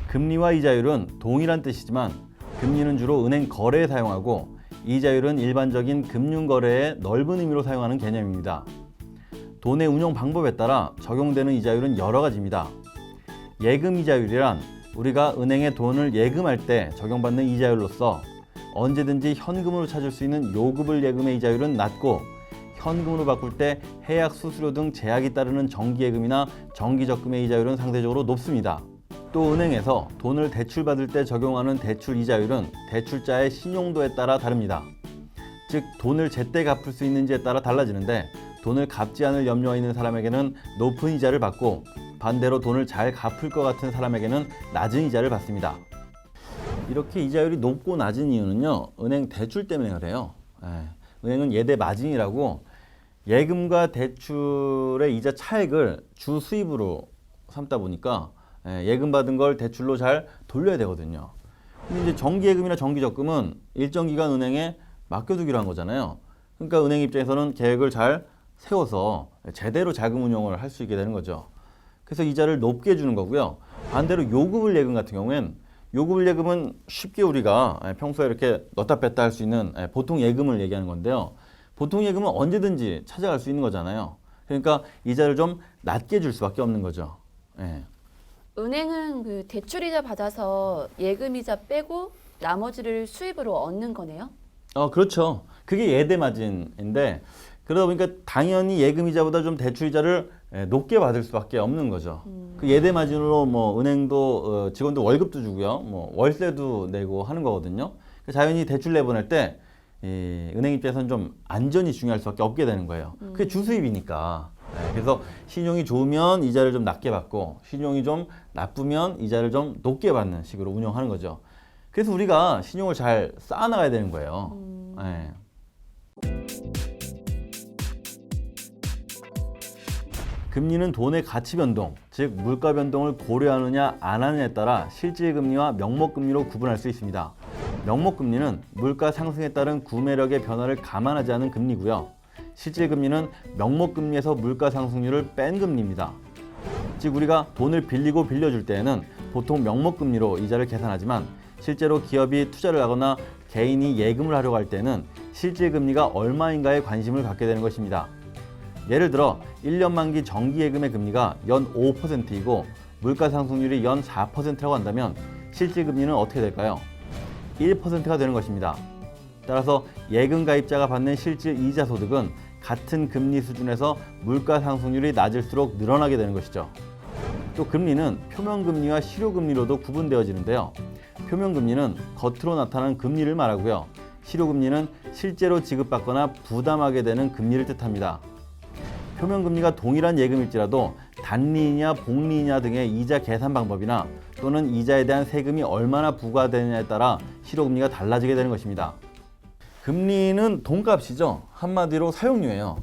금리와 이자율은 동일한 뜻이지만 금리는 주로 은행 거래에 사용하고 이자율은 일반적인 금융거래에 넓은 의미로 사용하는 개념입니다. 돈의 운용 방법에 따라 적용되는 이자율은 여러 가지입니다. 예금 이자율이란 우리가 은행에 돈을 예금할 때 적용받는 이자율로서 언제든지 현금으로 찾을 수 있는 요금을 예금의 이자율은 낮고 현금으로 바꿀 때 해약 수수료 등 제약이 따르는 정기예금이나 정기적금의 이자율은 상대적으로 높습니다. 또 은행에서 돈을 대출받을 때 적용하는 대출 이자율은 대출자의 신용도에 따라 다릅니다. 즉 돈을 제때 갚을 수 있는지에 따라 달라지는데 돈을 갚지 않을 염려가 있는 사람에게는 높은 이자를 받고 반대로 돈을 잘 갚을 것 같은 사람에게는 낮은 이자를 받습니다. 이렇게 이자율이 높고 낮은 이유는요, 은행 대출 때문에 그래요. 은행은 예대 마진이라고 예금과 대출의 이자 차액을 주 수입으로 삼다 보니까 예금 받은 걸 대출로 잘 돌려야 되거든요. 근데 이제 정기예금이나 정기적금은 일정 기간 은행에 맡겨두기로 한 거잖아요. 그러니까 은행 입장에서는 계획을 잘 세워서 제대로 자금 운용을 할 수 있게 되는 거죠. 그래서 이자를 높게 주는 거고요. 반대로 요금을 예금 같은 경우엔 요금을 예금은 쉽게 우리가 평소에 이렇게 넣다 뺐다 할 수 있는 보통 예금을 얘기하는 건데요. 보통 예금은 언제든지 찾아갈 수 있는 거잖아요. 그러니까 이자를 좀 낮게 줄 수밖에 없는 거죠. 은행은 그 대출이자 받아서 예금이자 빼고 나머지를 수입으로 얻는 거네요? 그렇죠. 그게 예대 마진인데 그러다 보니까 당연히 예금이자보다 좀 대출이자를 높게 받을 수밖에 없는 거죠. 그 예대 마진으로 뭐 은행도 직원도 월급도 주고요, 뭐 월세도 내고 하는 거거든요. 자연히 대출 내보낼 때 은행 입장에서는 좀 안전이 중요할 수밖에 없게 되는 거예요. 그게 주수입이니까. 그래서 신용이 좋으면 이자를 좀 낮게 받고 신용이 좀 나쁘면 이자를 좀 높게 받는 식으로 운영하는 거죠. 그래서 우리가 신용을 잘 쌓아나가야 되는 거예요. 금리는 돈의 가치 변동, 즉 물가 변동을 고려하느냐 안 하느냐에 따라 실질금리와 명목금리로 구분할 수 있습니다. 명목금리는 물가 상승에 따른 구매력의 변화를 감안하지 않은 금리고요. 실질금리는 명목금리에서 물가 상승률을 뺀 금리입니다. 즉 우리가 돈을 빌리고 빌려줄 때에는 보통 명목금리로 이자를 계산하지만 실제로 기업이 투자를 하거나 개인이 예금을 하려고 할 때는 실질금리가 얼마인가에 관심을 갖게 되는 것입니다. 예를 들어 1년 만기 정기예금의 금리가 연 5%이고 물가 상승률이 연 4%라고 한다면 실질금리는 어떻게 될까요? 1%가 되는 것입니다. 따라서 예금 가입자가 받는 실질 이자 소득은 같은 금리 수준에서 물가 상승률이 낮을수록 늘어나게 되는 것이죠. 또 금리는 표면금리와 실효금리로도 구분되어지는데요. 표면금리는 겉으로 나타나는 금리를 말하고요. 실효금리는 실제로 지급받거나 부담하게 되는 금리를 뜻합니다. 표면금리가 동일한 예금일지라도 단리이냐 복리이냐 등의 이자 계산 방법이나 또는 이자에 대한 세금이 얼마나 부과되느냐에 따라 실효금리가 달라지게 되는 것입니다. 금리는 돈값이죠. 한마디로 사용료예요.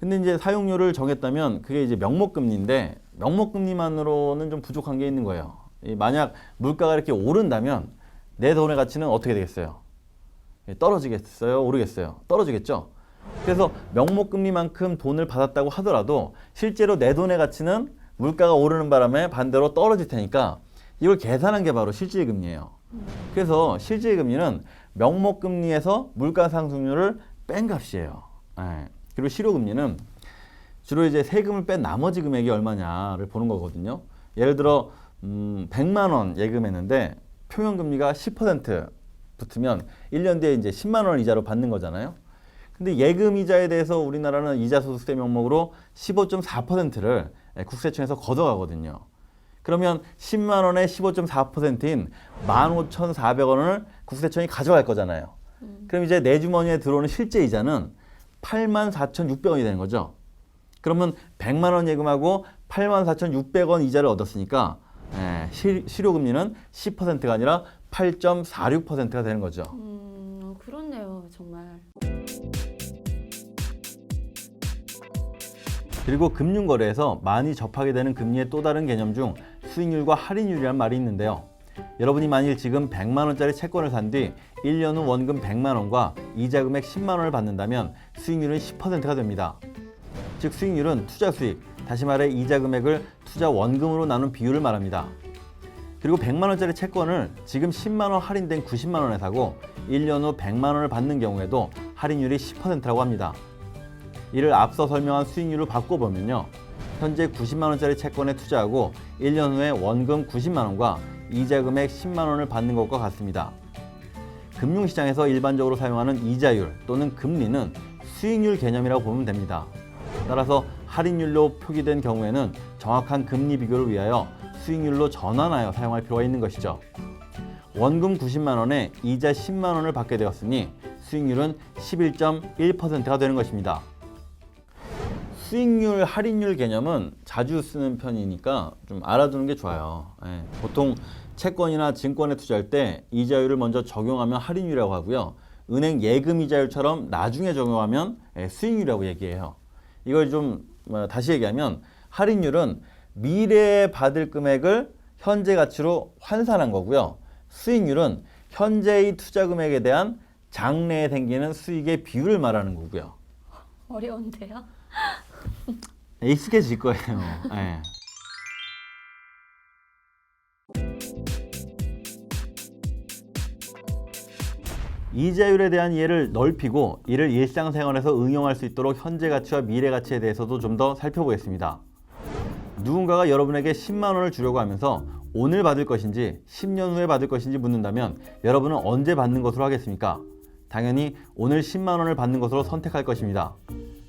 근데 이제 사용료를 정했다면 그게 이제 명목금리인데 명목금리만으로는 좀 부족한 게 있는 거예요. 만약 물가가 이렇게 오른다면 내 돈의 가치는 어떻게 되겠어요? 떨어지겠어요? 오르겠어요? 떨어지겠죠? 그래서 명목금리만큼 돈을 받았다고 하더라도 실제로 내 돈의 가치는 물가가 오르는 바람에 반대로 떨어질 테니까 이걸 계산한 게 바로 실질금리예요. 그래서 실질금리는 명목금리에서 물가 상승률을 뺀 값이에요. 그리고 실효금리는 주로 이제 세금을 뺀 나머지 금액이 얼마냐를 보는 거거든요. 예를 들어 100만 원 예금했는데 표면금리가 10% 붙으면 1년 뒤에 이제 10만 원 이자로 받는 거잖아요. 근데 예금 이자에 대해서 우리나라는 이자소득세 명목으로 15.4%를 국세청에서 걷어가거든요. 그러면 10만 원에 15.4%인 15,400원을 국세청이 가져갈 거잖아요. 그럼 이제 내 주머니에 들어오는 실제 이자는 84,600원이 되는 거죠. 그러면 100만 원 예금하고 84,600원 이자를 얻었으니까 실효금리는 10%가 아니라 8.46%가 되는 거죠. 그렇네요, 정말. 그리고 금융거래에서 많이 접하게 되는 금리의 또 다른 개념 중 수익률과 할인율이라는 말이 있는데요. 여러분이 만일 지금 100만 원짜리 채권을 산 뒤 1년 후 원금 100만 원과 이자 금액 10만 원을 받는다면 수익률은 10%가 됩니다. 즉 수익률은 투자 수익, 다시 말해 이자 금액을 투자 원금으로 나눈 비율을 말합니다. 그리고 100만 원짜리 채권을 지금 10만 원 할인된 90만 원에 사고 1년 후 100만 원을 받는 경우에도 할인율이 10%라고 합니다. 이를 앞서 설명한 수익률로 바꿔보면요. 현재 90만 원짜리 채권에 투자하고 1년 후에 원금 90만 원과 이자 금액 10만 원을 받는 것과 같습니다. 금융시장에서 일반적으로 사용하는 이자율 또는 금리는 수익률 개념이라고 보면 됩니다. 따라서 할인율로 표기된 경우에는 정확한 금리 비교를 위하여 수익률로 전환하여 사용할 필요가 있는 것이죠. 원금 90만 원에 이자 10만 원을 받게 되었으니 수익률은 11.1%가 되는 것입니다. 수익률, 할인율 개념은 자주 쓰는 편이니까 좀 알아두는 게 좋아요. 보통 채권이나 증권에 투자할 때 이자율을 먼저 적용하면 할인율이라고 하고요. 은행 예금 이자율처럼 나중에 적용하면 수익률이라고 얘기해요. 이걸 좀 다시 얘기하면 할인율은 미래에 받을 금액을 현재 가치로 환산한 거고요. 수익률은 현재의 투자 금액에 대한 장래에 생기는 수익의 비율을 말하는 거고요. 어려운데요? 익숙해질 거예요. 네. 이자율에 대한 이해를 넓히고 이를 일상생활에서 응용할 수 있도록 현재 가치와 미래 가치에 대해서도 좀 더 살펴보겠습니다. 누군가가 여러분에게 10만 원을 주려고 하면서 오늘 받을 것인지 10년 후에 받을 것인지 묻는다면 여러분은 언제 받는 것으로 하겠습니까? 당연히 오늘 10만 원을 받는 것으로 선택할 것입니다.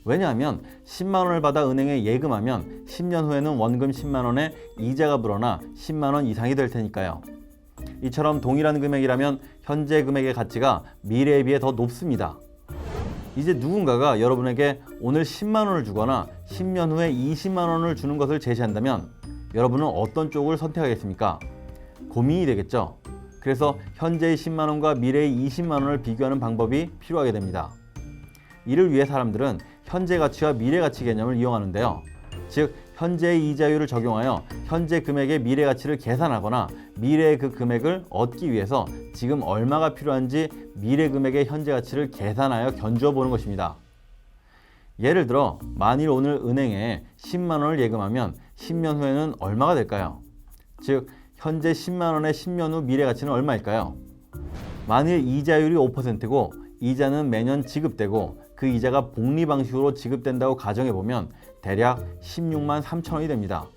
왜냐하면 10만 원을 받아 은행에 예금하면 10년 후에는 원금 10만 원에 이자가 불어나 10만 원 이상이 될 테니까요. 이처럼 동일한 금액이라면 현재 금액의 가치가 미래에 비해 더 높습니다. 이제 누군가가 여러분에게 오늘 10만 원을 주거나 10년 후에 20만 원을 주는 것을 제시한다면 여러분은 어떤 쪽을 선택하겠습니까? 고민이 되겠죠. 그래서 현재의 10만 원과 미래의 20만 원을 비교하는 방법이 필요하게 됩니다. 이를 위해 사람들은 현재 가치와 미래 가치 개념을 이용하는데요. 즉 현재의 이자율을 적용하여 현재 금액의 미래 가치를 계산하거나 미래의 그 금액을 얻기 위해서 지금 얼마가 필요한지 미래 금액의 현재 가치를 계산하여 견주어 보는 것입니다. 예를 들어 만일 오늘 은행에 10만 원을 예금하면 10년 후에는 얼마가 될까요? 즉 현재 10만 원의 10년 후 미래 가치는 얼마일까요? 만일 이자율이 5%고 이자는 매년 지급되고 그 이자가 복리 방식으로 지급된다고 가정해보면 대략 16만 3천 원이 됩니다.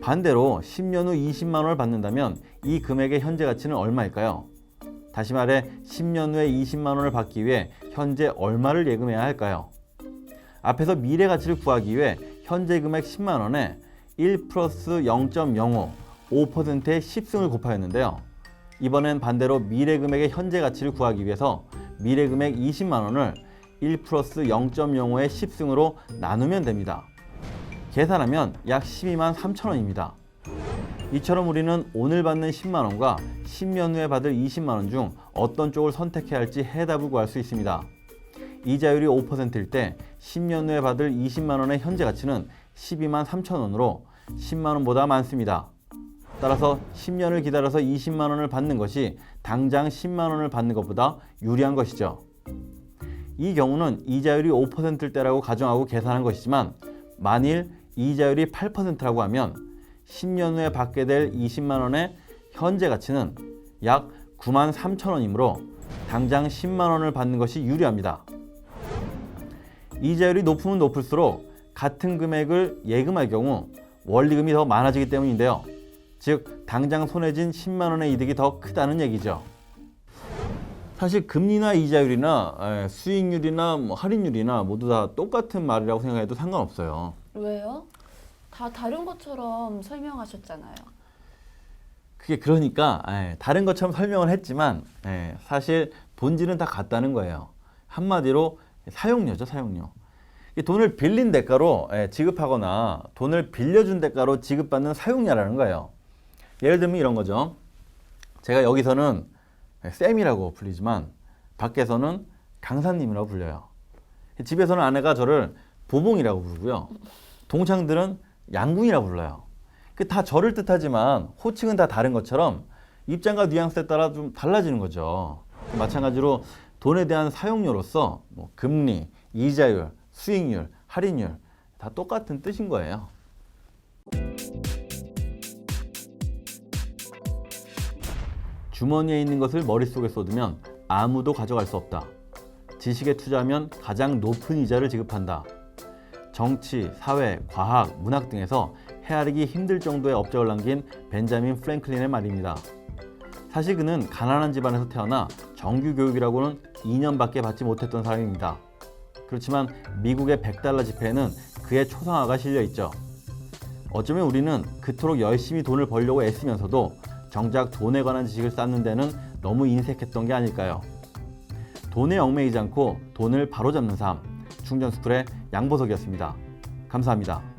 반대로 10년 후 20만 원을 받는다면 이 금액의 현재 가치는 얼마일까요? 다시 말해 10년 후에 20만 원을 받기 위해 현재 얼마를 예금해야 할까요? 앞에서 미래 가치를 구하기 위해 현재 금액 10만 원에 1 플러스 0.05, 5%의 10승을 곱하였는데요. 이번엔 반대로 미래 금액의 현재 가치를 구하기 위해서 미래 금액 20만 원을 1 플러스 0.05의 10승으로 나누면 됩니다. 계산하면 약 12만 3천 원입니다. 이처럼 우리는 오늘 받는 10만 원과 10년 후에 받을 20만 원 중 어떤 쪽을 선택해야 할지 해답을 구할 수 있습니다. 이자율이 5%일 때 10년 후에 받을 20만 원의 현재 가치는 12만 3천 원으로 10만 원보다 많습니다. 따라서 10년을 기다려서 20만 원을 받는 것이 당장 10만 원을 받는 것보다 유리한 것이죠. 이 경우는 이자율이 5%일 때라고 가정하고 계산한 것이지만 만일 이자율이 8%라고 하면 10년 후에 받게 될 20만 원의 현재 가치는 약 9만 3천 원이므로 당장 10만 원을 받는 것이 유리합니다. 이자율이 높으면 높을수록 같은 금액을 예금할 경우 원리금이 더 많아지기 때문인데요. 즉 당장 손에 쥔 10만 원의 이득이 더 크다는 얘기죠. 사실 금리나 이자율이나 수익률이나 할인율이나 모두 다 똑같은 말이라고 생각해도 상관없어요. 왜요? 다 다른 것처럼 설명하셨잖아요. 그게 그러니까 다른 것처럼 설명을 했지만 사실 본질은 다 같다는 거예요. 한마디로 사용료죠, 사용료. 돈을 빌린 대가로 지급하거나 돈을 빌려준 대가로 지급받는 사용료라는 거예요. 예를 들면 이런 거죠. 제가 여기서는 쌤이라고 불리지만 밖에서는 강사님이라고 불려요. 집에서는 아내가 저를 보봉이라고 부르고요. 동창들은 양궁이라고 불러요. 다 저를 뜻하지만 호칭은 다 다른 것처럼 입장과 뉘앙스에 따라 좀 달라지는 거죠. 마찬가지로 돈에 대한 사용료로서 금리, 이자율, 수익률, 할인율 다 똑같은 뜻인 거예요. 주머니에 있는 것을 머릿속에 쏟으면 아무도 가져갈 수 없다. 지식에 투자하면 가장 높은 이자를 지급한다. 정치, 사회, 과학, 문학 등에서 헤아리기 힘들 정도의 업적을 남긴 벤자민 프랭클린의 말입니다. 사실 그는 가난한 집안에서 태어나 정규 교육이라고는 2년밖에 받지 못했던 사람입니다. 그렇지만 미국의 $100 지폐에는 그의 초상화가 실려 있죠. 어쩌면 우리는 그토록 열심히 돈을 벌려고 애쓰면서도 정작 돈에 관한 지식을 쌓는 데는 너무 인색했던 게 아닐까요? 돈에 얽매이지 않고 돈을 바로잡는 삶, 충전스쿨의 양보석이었습니다. 감사합니다.